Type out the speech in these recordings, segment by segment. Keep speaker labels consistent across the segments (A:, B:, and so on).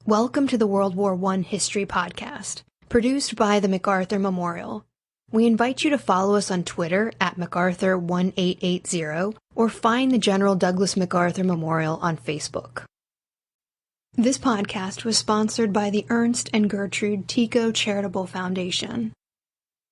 A: Welcome to the World War I History Podcast, produced by the MacArthur Memorial. We invite you to follow us on Twitter at MacArthur1880 or find the General Douglas MacArthur Memorial on Facebook. This podcast was sponsored by the Ernst and Gertrude Tico Charitable Foundation.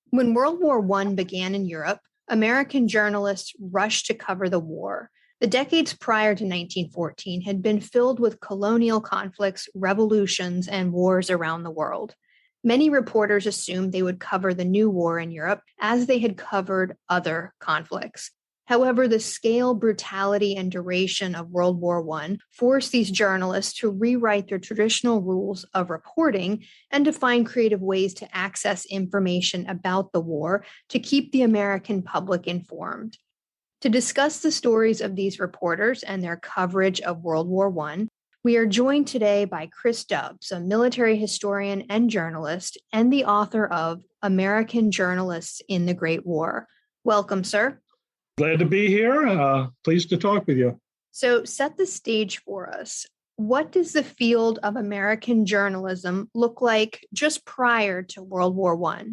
A: When World War I began in Europe, American journalists rushed to cover the war. The decades prior to 1914 had been filled with colonial conflicts, revolutions, and wars around the world. Many reporters assumed they would cover the new war in Europe as they had covered other conflicts. However, the scale, brutality, and duration of World War I forced these journalists to rewrite their traditional rules of reporting and to find creative ways to access information about the war to keep the American public informed. To discuss the stories of these reporters and their coverage of World War I, we are joined today by Chris Dubbs, a military historian and journalist, and the author of American Journalists in the Great War. Welcome, sir.
B: Glad to be here. Pleased to talk with you.
A: So set the stage for us. What does the field of American journalism look like just prior to World War I?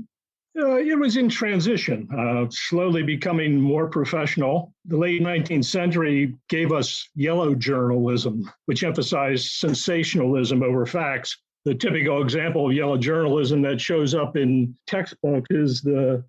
B: It was in transition, slowly becoming more professional. The late 19th century gave us yellow journalism, which emphasized sensationalism over facts. The typical example of yellow journalism that shows up in textbooks is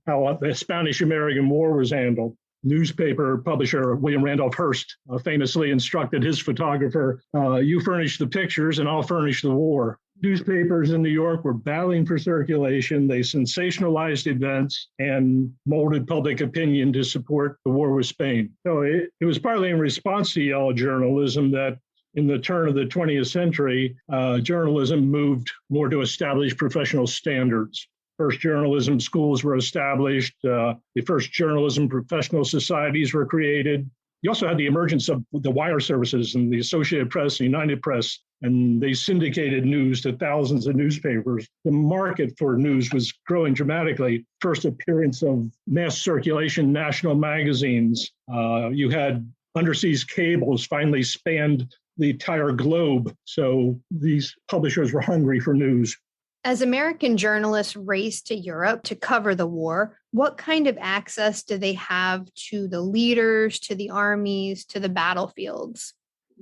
B: how the Spanish-American War was handled. Newspaper publisher William Randolph Hearst famously instructed his photographer, you furnish the pictures and I'll furnish the war. Newspapers in New York were battling for circulation. They sensationalized events and molded public opinion to support the war with Spain. So it was partly in response to yellow journalism that in the turn of the 20th century, journalism moved more to establish professional standards. First journalism schools were established. The first journalism professional societies were created. You also had the emergence of the wire services and the Associated Press, the United Press, and they syndicated news to thousands of newspapers. The market for news was growing dramatically. First appearance of mass circulation national magazines. You had underseas cables finally spanned the entire globe. So these publishers were hungry for news.
A: As American journalists raced to Europe to cover the war, what kind of access did they have to the leaders, to the armies, to the battlefields?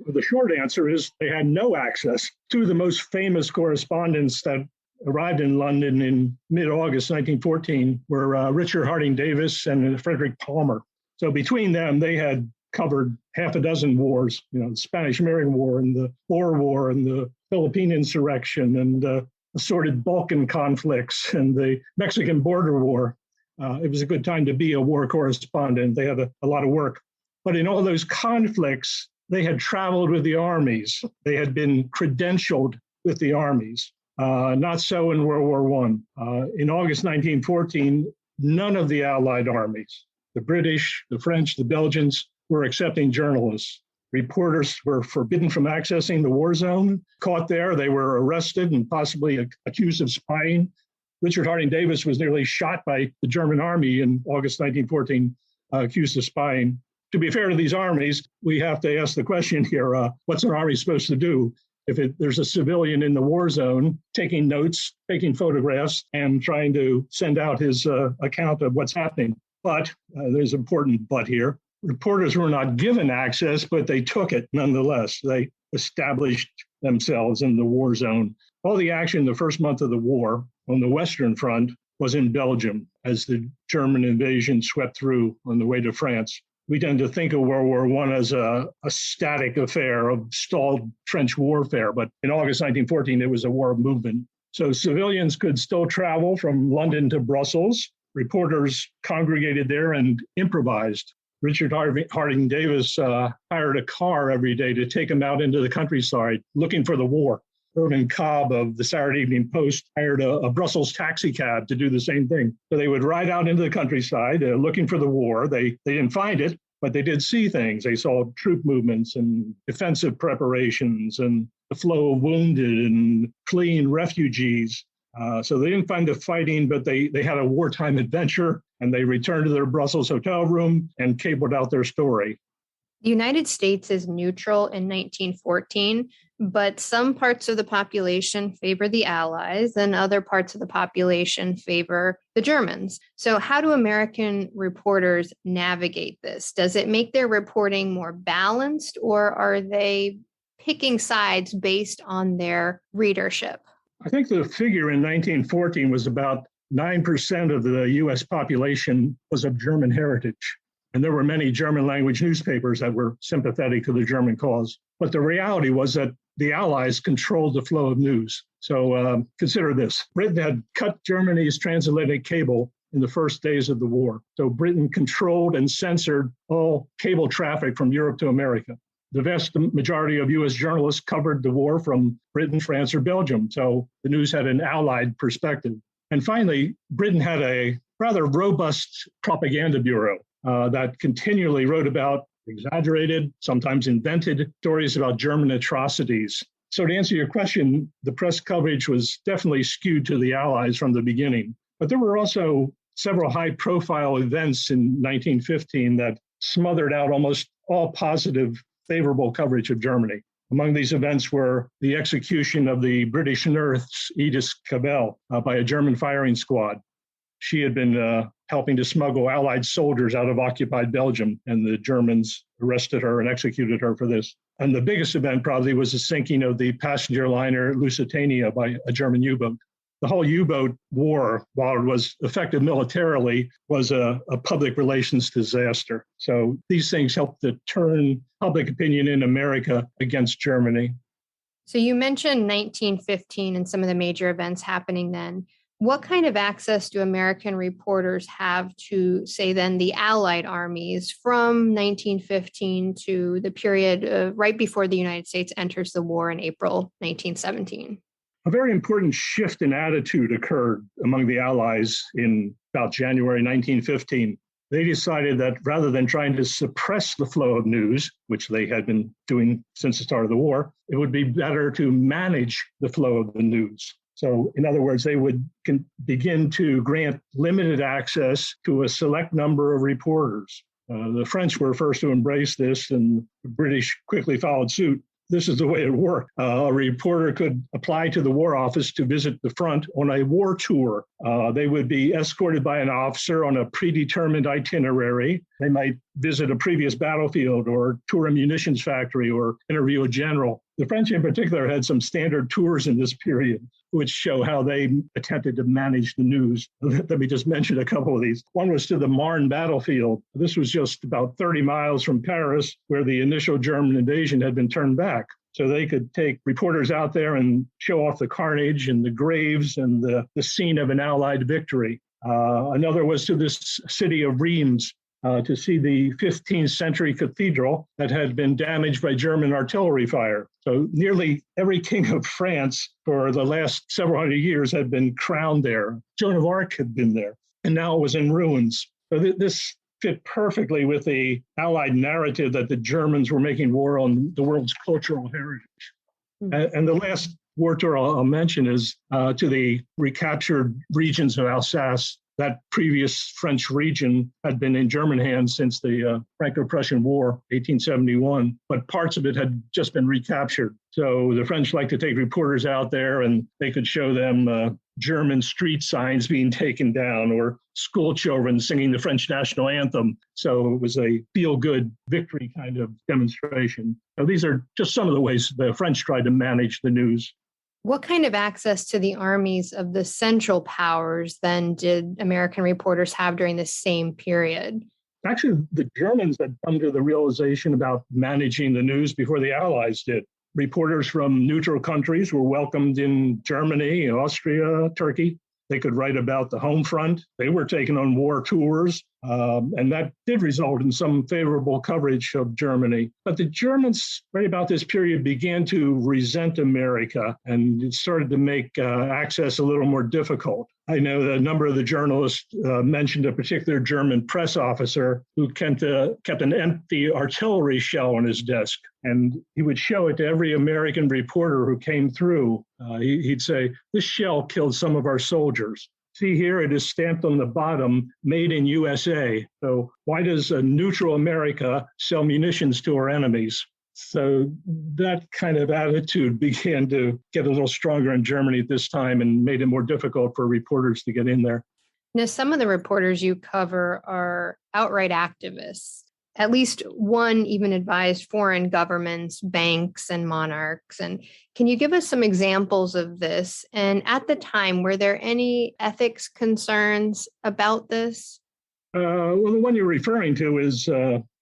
B: The short answer is they had no access. Two of the most famous correspondents that arrived in London in mid-August 1914 were Richard Harding Davis and Frederick Palmer. So between them, they had covered half a dozen wars, the Spanish-American War and the Boer War and the Philippine insurrection and assorted Balkan conflicts and the Mexican border war. It was a good time to be a war correspondent. They had a lot of work. But in all those conflicts, they had traveled with the armies. They had been credentialed with the armies. Not so in World War I. In August 1914, none of the Allied armies, the British, the French, the Belgians, were accepting journalists. Reporters were forbidden from accessing the war zone. Caught there, they were arrested and possibly accused of spying. Richard Harding Davis was nearly shot by the German army in August 1914, accused of spying. To be fair to these armies, we have to ask the question here, what's an army supposed to do if there's a civilian in the war zone taking notes, taking photographs, and trying to send out his account of what's happening? But there's an important but here. Reporters were not given access, but they took it nonetheless. They established themselves in the war zone. All the action the first month of the war on the Western Front was in Belgium as the German invasion swept through on the way to France. We tend to think of World War I as a static affair of stalled trench warfare, but in August 1914, it was a war of movement. So civilians could still travel from London to Brussels. Reporters congregated there and improvised. Richard Harding Davis hired a car every day to take him out into the countryside looking for the war. Irvin Cobb of the Saturday Evening Post hired a Brussels taxi cab to do the same thing. So they would ride out into the countryside looking for the war. They didn't find it, but they did see things. They saw troop movements and defensive preparations and the flow of wounded and fleeing refugees. So they didn't find the fighting, but they had a wartime adventure, and they returned to their Brussels hotel room and cabled out their story.
A: The United States is neutral in 1914, but some parts of the population favor the Allies and other parts of the population favor the Germans. So how do American reporters navigate this? Does it make their reporting more balanced, or are they picking sides based on their readership?
B: I think the figure in 1914 was about 9% of the U.S. population was of German heritage. And there were many German language newspapers that were sympathetic to the German cause. But the reality was that the Allies controlled the flow of news. So consider this. Britain had cut Germany's transatlantic cable in the first days of the war. So Britain controlled and censored all cable traffic from Europe to America. The vast majority of U.S. journalists covered the war from Britain, France, or Belgium. So the news had an Allied perspective. And finally, Britain had a rather robust propaganda bureau that continually wrote about exaggerated, sometimes invented stories about German atrocities. So to answer your question, the press coverage was definitely skewed to the Allies from the beginning. But there were also several high-profile events in 1915 that smothered out almost all positive, favorable coverage of Germany. Among these events were the execution of the British nurse Edith Cavell by a German firing squad. She had been helping to smuggle Allied soldiers out of occupied Belgium, and the Germans arrested her and executed her for this. And the biggest event probably was the sinking of the passenger liner Lusitania by a German U-boat. The whole U-boat war, while it was effective militarily, was a public relations disaster. So these things helped to turn public opinion in America against Germany.
A: So you mentioned 1915 and some of the major events happening then. What kind of access do American reporters have to, say, then the Allied armies from 1915 to the period right before the United States enters the war in April 1917?
B: A very important shift in attitude occurred among the Allies in about January 1915. They decided that rather than trying to suppress the flow of news, which they had been doing since the start of the war, it would be better to manage the flow of the news. So, in other words, they would begin to grant limited access to a select number of reporters. The French were first to embrace this, and the British quickly followed suit. This is the way it worked. A reporter could apply to the War Office to visit the front on a war tour. They would be escorted by an officer on a predetermined itinerary. They might visit a previous battlefield or tour a munitions factory or interview a general. The French in particular had some standard tours in this period, which show how they attempted to manage the news. Let me just mention a couple of these. One was to the Marne battlefield. This was just about 30 miles from Paris, where the initial German invasion had been turned back. So they could take reporters out there and show off the carnage and the graves and the scene of an Allied victory. Another was to this city of Reims, to see the 15th century cathedral that had been damaged by German artillery fire. So nearly every king of France for the last several hundred years had been crowned there. Joan of Arc had been there, and now it was in ruins. So this fit perfectly with the Allied narrative that the Germans were making war on the world's cultural heritage. And the last war tour I'll mention is to the recaptured regions of Alsace. That previous French region had been in German hands since the Franco-Prussian War, 1871, but parts of it had just been recaptured. So the French liked to take reporters out there, and they could show them German street signs being taken down or school children singing the French national anthem. So it was a feel-good victory kind of demonstration. So these are just some of the ways the French tried to manage the news.
A: What kind of access to the armies of the Central Powers then did American reporters have during the same period?
B: Actually, the Germans had come to the realization about managing the news before the Allies did. Reporters from neutral countries were welcomed in Germany, Austria, Turkey. They could write about the home front. They were taken on war tours, and that did result in some favorable coverage of Germany. But the Germans, right about this period, began to resent America, and it started to make access a little more difficult. I know that a number of the journalists mentioned a particular German press officer who kept an empty artillery shell on his desk, and he would show it to every American reporter who came through. He'd say, "This shell killed some of our soldiers. See here, it is stamped on the bottom, made in USA. So why does a neutral America sell munitions to our enemies?" So that kind of attitude began to get a little stronger in Germany at this time and made it more difficult for reporters to get in there.
A: Now, some of the reporters you cover are outright activists. At least one even advised foreign governments, banks, and monarchs. And can you give us some examples of this? And at the time, were there any ethics concerns about this?
B: Well, the one you're referring to is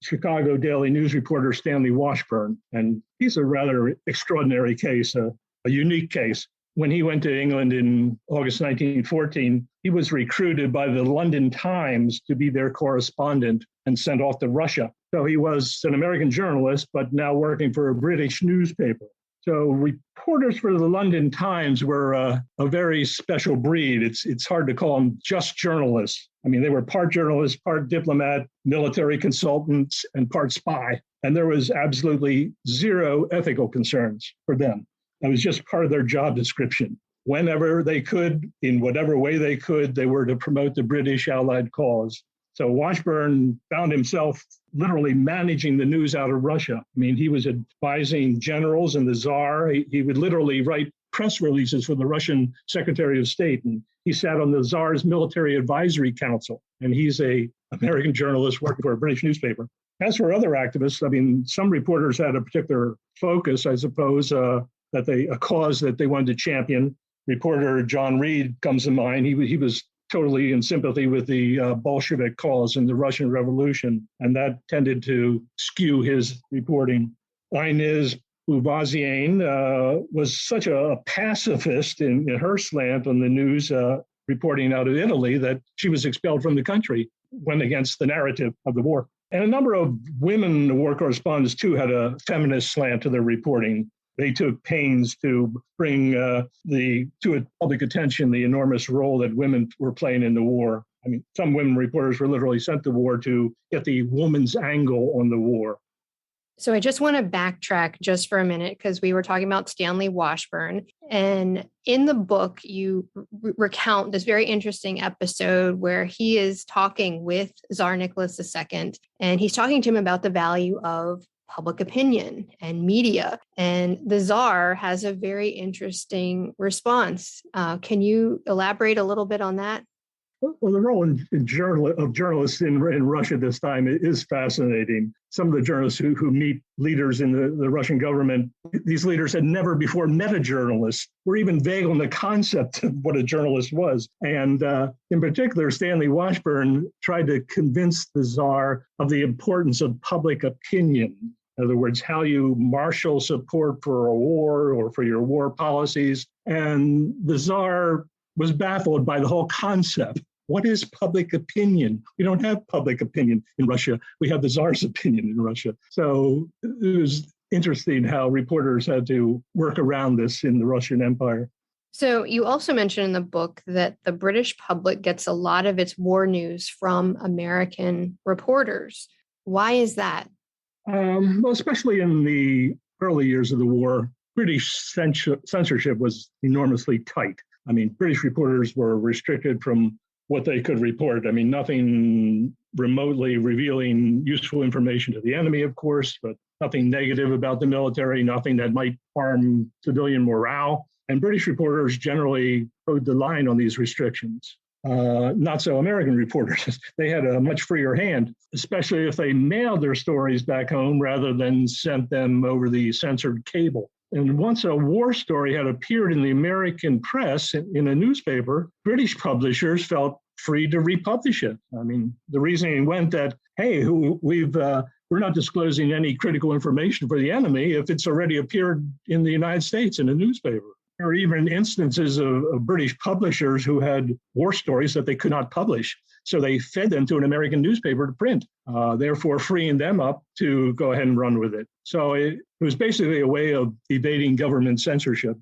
B: Chicago Daily News reporter Stanley Washburn. And he's a rather extraordinary case, a unique case. When he went to England in August 1914, he was recruited by the London Times to be their correspondent and sent off to Russia. So he was an American journalist, but now working for a British newspaper. So reporters for the London Times were a very special breed. It's hard to call them just journalists. I mean, they were part journalists, part diplomat, military consultants, and part spy. And there was absolutely zero ethical concerns for them. That was just part of their job description. Whenever they could, in whatever way they could, they were to promote the British Allied cause. So Washburn found himself literally managing the news out of Russia. I mean, he was advising generals and the Tsar. He would literally write press releases for the Russian Secretary of State. And he sat on the Tsar's Military Advisory Council. And he's an American journalist working for a British newspaper. As for other activists, I mean, some reporters had a particular focus, I suppose, a cause that they wanted to champion. Reporter John Reed comes to mind. He was totally in sympathy with the Bolshevik cause in the Russian Revolution, and that tended to skew his reporting. Inez Bouvaziane was such a pacifist in her slant on the news, reporting out of Italy, that she was expelled from the country, went against the narrative of the war. And a number of women war correspondents, too, had a feminist slant to their reporting. They took pains to bring to public attention the enormous role that women were playing in the war. I mean, some women reporters were literally sent to war to get the woman's angle on the war.
A: So I just want to backtrack just for a minute because we were talking about Stanley Washburn. And in the book, you recount this very interesting episode where he is talking with Tsar Nicholas II, and he's talking to him about the value of public opinion and media. And the Tsar has a very interesting response. Can you elaborate a little bit on that?
B: Well, the role of journalists in Russia this time is fascinating. Some of the journalists who meet leaders in the Russian government, these leaders had never before met a journalist, were even vague on the concept of what a journalist was. And in particular, Stanley Washburn tried to convince the Tsar of the importance of public opinion. In other words, how you marshal support for a war or for your war policies. And the Tsar was baffled by the whole concept. What is public opinion? We don't have public opinion in Russia. We have the Tsar's opinion in Russia. So it was interesting how reporters had to work around this in the Russian Empire.
A: So you also mentioned in the book that the British public gets a lot of its war news from American reporters. Why is that?
B: Well, especially in the early years of the war, British censorship was enormously tight. I mean, British reporters were restricted from what they could report. I mean, nothing remotely revealing useful information to the enemy, of course, but nothing negative about the military, nothing that might harm civilian morale. And British reporters generally rode the line on these restrictions. Not so American reporters. They had a much freer hand, especially if they mailed their stories back home rather than sent them over the censored cable. And once a war story had appeared in the American press in a newspaper, British publishers felt free to republish it. I mean, the reasoning went that, hey, we're not disclosing any critical information for the enemy if it's already appeared in the United States in a newspaper. There are even instances of British publishers who had war stories that they could not publish. So they fed them to an American newspaper to print, therefore freeing them up to go ahead and run with it. So it was basically a way of evading government censorship.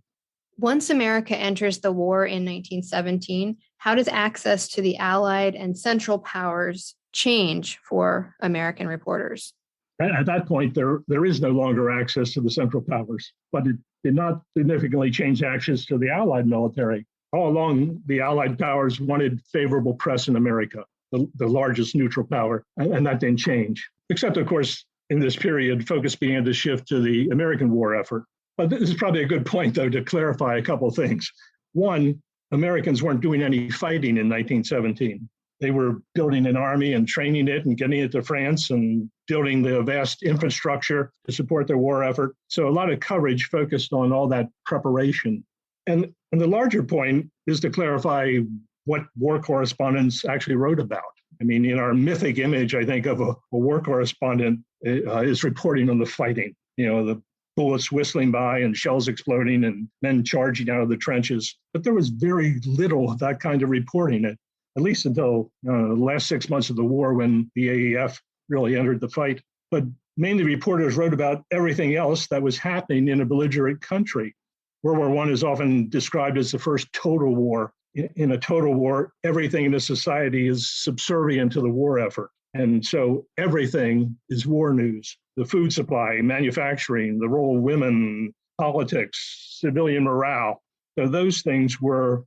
A: Once America enters the war in 1917, how does access to the Allied and Central powers change for American reporters?
B: At that point, there is no longer access to the Central powers, but it did not significantly change access to the Allied military. All along, the Allied powers wanted favorable press in America, the largest neutral power, and that didn't change. Except, of course, in this period, focus began to shift to the American war effort. But this is probably a good point, though, to clarify a couple of things. One, Americans weren't doing any fighting in 1917. They were building an army and training it and getting it to France and building the vast infrastructure to support their war effort. So a lot of coverage focused on all that preparation. And the larger point is to clarify what war correspondents actually wrote about. I mean, in our mythic image, I think, of a war correspondent is reporting on the fighting, the bullets whistling by and shells exploding and men charging out of the trenches. But there was very little of that kind of reporting, at least until the last 6 months of the war, when the AEF really entered the fight. But mainly reporters wrote about everything else that was happening in a belligerent country. World War I is often described as the first total war. In a total war, everything in a society is subservient to the war effort. And so everything is war news. The food supply, manufacturing, the role of women, politics, civilian morale. So those things were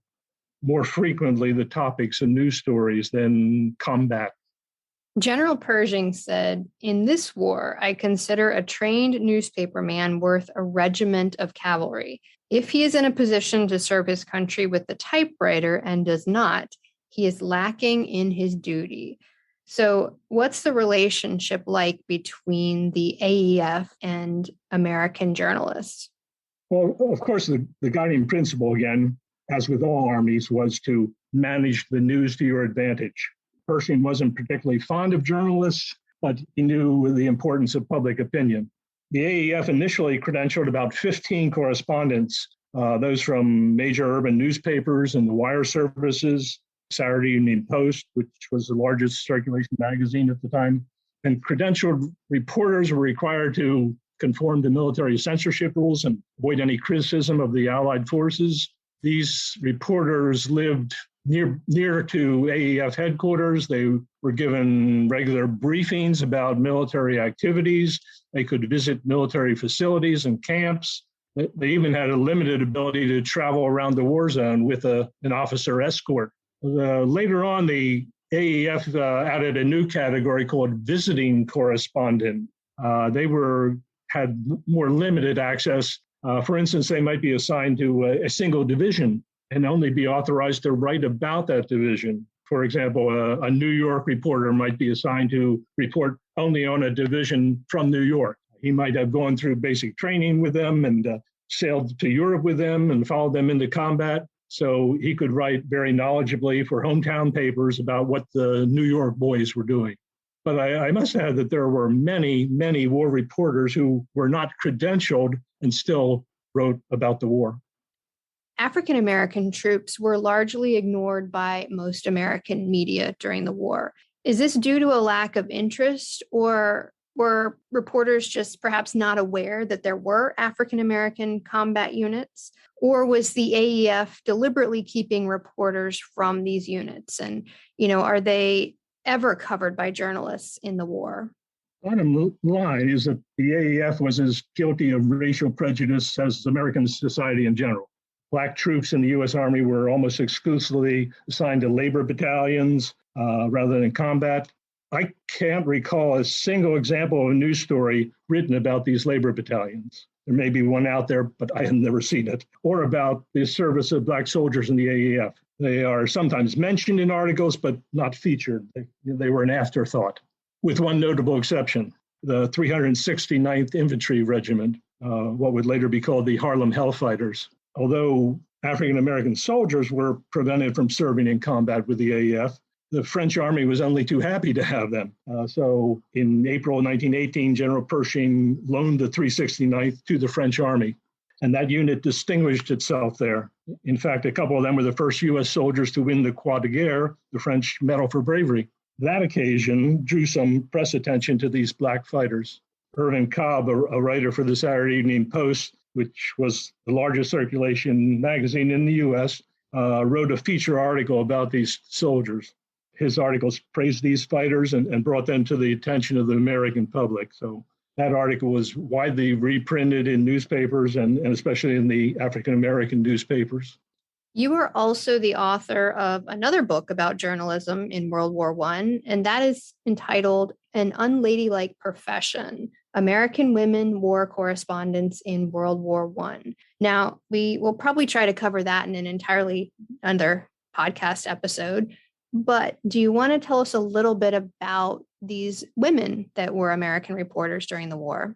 B: more frequently the topics in news stories than combat.
A: General Pershing said, "In this war, I consider a trained newspaperman worth a regiment of cavalry. If he is in a position to serve his country with the typewriter and does not, he is lacking in his duty." So what's the relationship like between the AEF and American journalists?
B: Well, of course, the guiding principle, again, as with all armies, was to manage the news to your advantage. Pershing wasn't particularly fond of journalists, but he knew the importance of public opinion. The AEF initially credentialed about 15 correspondents, those from major urban newspapers and the wire services, Saturday Evening Post, which was the largest circulation magazine at the time. And credentialed reporters were required to conform to military censorship rules and avoid any criticism of the Allied forces. These reporters lived near to AEF headquarters. They were given regular briefings about military activities. They could visit military facilities and camps. They even had a limited ability to travel around the war zone with an officer escort. Later on, the AEF added a new category called visiting correspondent. They had more limited access. For instance, they might be assigned to a single division and only be authorized to write about that division. For example, a New York reporter might be assigned to report only on a division from New York. He might have gone through basic training with them and sailed to Europe with them and followed them into combat. So he could write very knowledgeably for hometown papers about what the New York boys were doing. But I must add that there were many, many war reporters who were not credentialed and still wrote about the war.
A: African American troops were largely ignored by most American media during the war. Is this due to a lack of interest, or were reporters just perhaps not aware that there were African American combat units? Or was the AEF deliberately keeping reporters from these units? And, are they ever covered by journalists in the war?
B: Bottom line is that the AEF was as guilty of racial prejudice as American society in general. Black troops in the U.S. Army were almost exclusively assigned to labor battalions rather than combat. I can't recall a single example of a news story written about these labor battalions. There may be one out there, but I have never seen it, or about the service of Black soldiers in the AEF. They are sometimes mentioned in articles, but not featured. They were an afterthought, with one notable exception, the 369th Infantry Regiment, what would later be called the Harlem Hellfighters. Although African-American soldiers were prevented from serving in combat with the AEF, the French army was only too happy to have them. So in April 1918, General Pershing loaned the 369th to the French army, and that unit distinguished itself there. In fact, a couple of them were the first U.S. soldiers to win the Croix de Guerre, the French Medal for Bravery. That occasion drew some press attention to these Black fighters. Irvin Cobb, a writer for the Saturday Evening Post, which was the largest circulation magazine in the U.S., wrote a feature article about these soldiers. His articles praised these fighters and brought them to the attention of the American public. So that article was widely reprinted in newspapers and especially in the African-American newspapers.
A: You are also the author of another book about journalism in World War I, and that is entitled An Unladylike Profession: American Women War Correspondents in World War I. Now, we will probably try to cover that in an entirely other podcast episode, but do you want to tell us a little bit about these women that were American reporters during the war?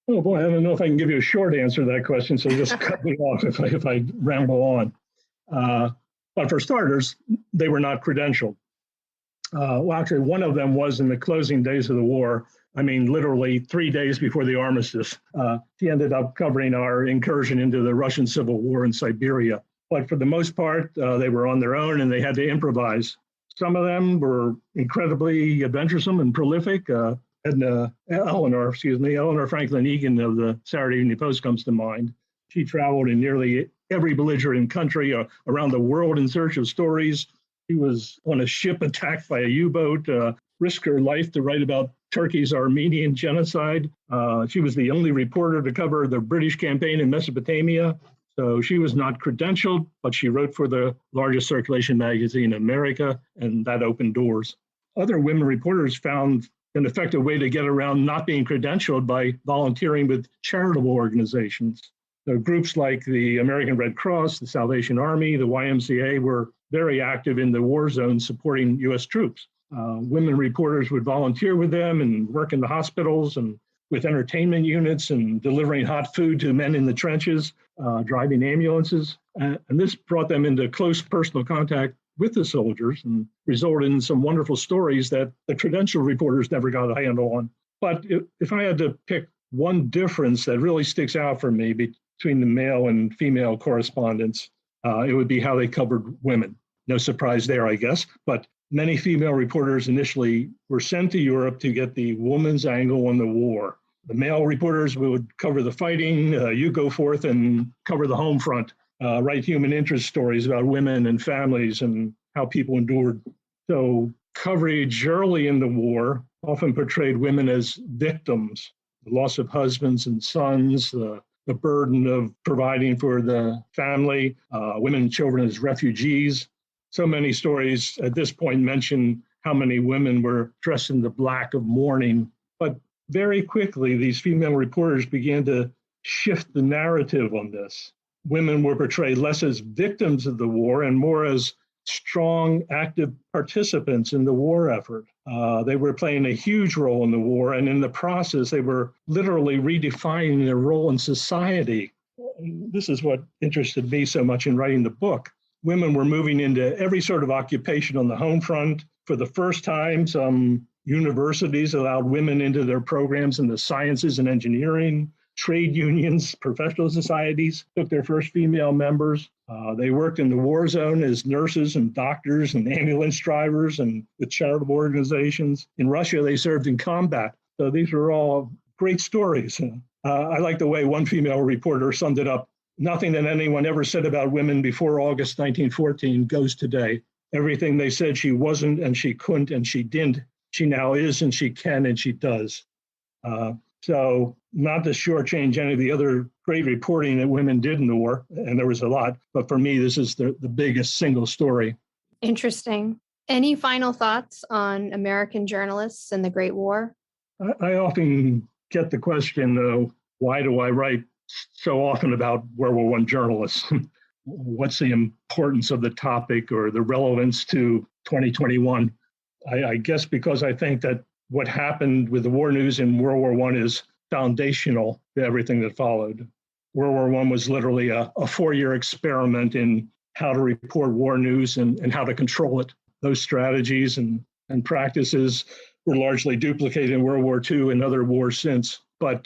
B: Oh boy, I don't know if I can give you a short answer to that question, so just cut me off if I ramble on. But for starters, they were not credentialed. Well, actually, one of them was in the closing days of the war. I mean, literally 3 days before the armistice. He ended up covering our incursion into the Russian Civil War in Siberia. But for the most part, they were on their own and they had to improvise. Some of them were incredibly adventuresome and prolific. Eleanor Franklin Egan of the Saturday Evening Post comes to mind. She traveled in nearly every belligerent country around the world in search of stories. She was on a ship attacked by a U-boat, risked her life to write about Turkey's Armenian genocide. She was the only reporter to cover the British campaign in Mesopotamia. So she was not credentialed, but she wrote for the largest circulation magazine in America, and that opened doors. Other women reporters found an effective way to get around not being credentialed by volunteering with charitable organizations. So groups like the American Red Cross, the Salvation Army, the YMCA were very active in the war zone supporting U.S. troops. Women reporters would volunteer with them and work in the hospitals and with entertainment units and delivering hot food to men in the trenches, driving ambulances. And this brought them into close personal contact with the soldiers and resulted in some wonderful stories that the credentialed reporters never got a handle on. But if I had to pick one difference that really sticks out for me between the male and female correspondents, it would be how they covered women. No surprise there, I guess. But many female reporters initially were sent to Europe to get the woman's angle on the war. The male reporters would cover the fighting. You go forth and cover the home front, write human interest stories about women and families and how people endured. So coverage early in the war often portrayed women as victims, the loss of husbands and sons, the burden of providing for the family, women and children as refugees. So many stories at this point mention how many women were dressed in the black of mourning. But very quickly, these female reporters began to shift the narrative on this. Women were portrayed less as victims of the war and more as strong, active participants in the war effort. They were playing a huge role in the war, and in the process, they were literally redefining their role in society. This is what interested me so much in writing the book. Women were moving into every sort of occupation on the home front. For the first time, some universities allowed women into their programs in the sciences and engineering. Trade unions, professional societies took their first female members. They worked in the war zone as nurses and doctors and ambulance drivers and with charitable organizations. In Russia, they served in combat. So these were all great stories. I like the way one female reporter summed it up. Nothing that anyone ever said about women before August 1914 goes today. Everything they said she wasn't and she couldn't and she didn't, she now is and she can and she does. So not to shortchange any of the other great reporting that women did in the war, and there was a lot, but for me, this is the biggest single story.
A: Interesting. Any final thoughts on American journalists and the Great War?
B: I often get the question, though, why do I write so often about World War I journalists? What's the importance of the topic or the relevance to 2021? I guess because I think that what happened with the war news in World War I is foundational to everything that followed. World War I was literally a 4-year experiment in how to report war news and how to control it. Those strategies and practices were largely duplicated in World War II and other wars since. But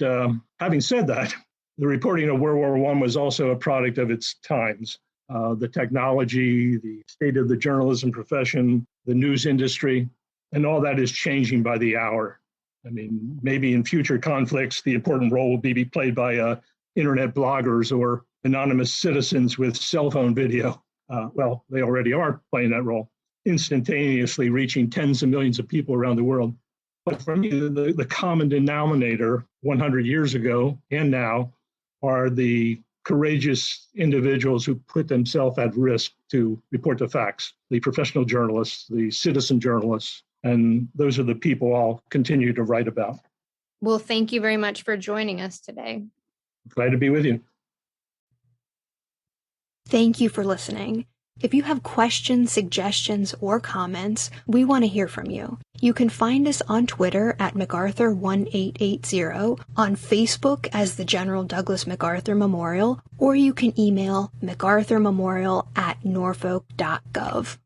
B: having said that, the reporting of World War I was also a product of its times. The technology, the state of the journalism profession, the news industry, and all that is changing by the hour. I mean, maybe in future conflicts, the important role will be played by internet bloggers or anonymous citizens with cell phone video. Well, they already are playing that role, instantaneously reaching tens of millions of people around the world. But for me, the common denominator 100 years ago and now are the courageous individuals who put themselves at risk to report the facts, the professional journalists, the citizen journalists, and those are the people I'll continue to write about.
A: Well, thank you very much for joining us today.
B: Glad to be with you.
A: Thank you for listening. If you have questions, suggestions, or comments, we want to hear from you. You can find us on Twitter at MacArthur1880, on Facebook as the General Douglas MacArthur Memorial, or you can email MacArthurMemorial@norfolk.gov.